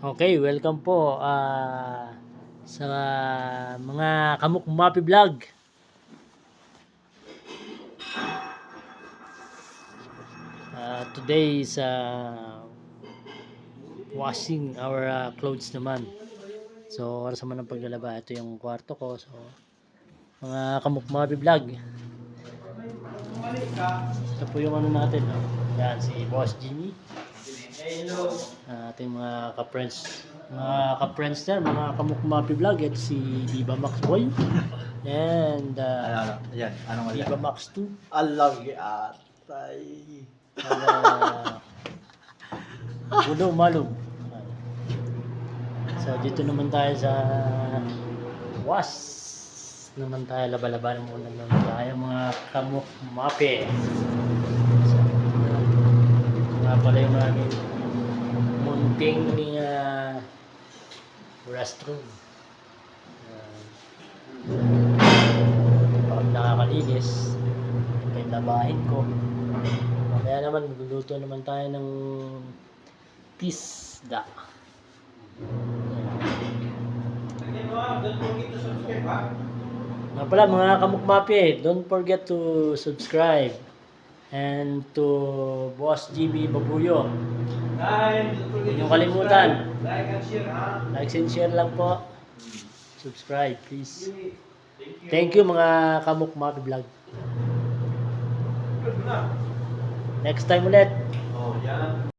Okay, welcome po sa mga Kamukmapi Vlog. Today is washing our clothes naman. So, oras naman ng paglalaba. Ito yung kwarto ko. So, mga Kamukmapi Vlog. Ito po yung ano natin. No? Yan, si Boss Jimmy. Ating mga ka-friends na, mga Kamukmapi Vlog. Ito si Diva Max Boy. And Yan, anong Diva Max 2. Alag atay. Budo Malum. So dito naman tayo sa wash naman tayo, laba-labanan muna naman tayo mga Kamukmapi. So, nga pala yung aming munting restroom. Bakit nakakalinis kahit labahin ko. Kaya naman magluluto naman tayo ng pisda. Nga pala mga Kamukmapi, don't forget to subscribe and to Boss GB Babuyo. Huwag niyong kalimutan. Like and share lang po. Subscribe please. Thank you mga Kamukmapi Vlog. Next time ulit.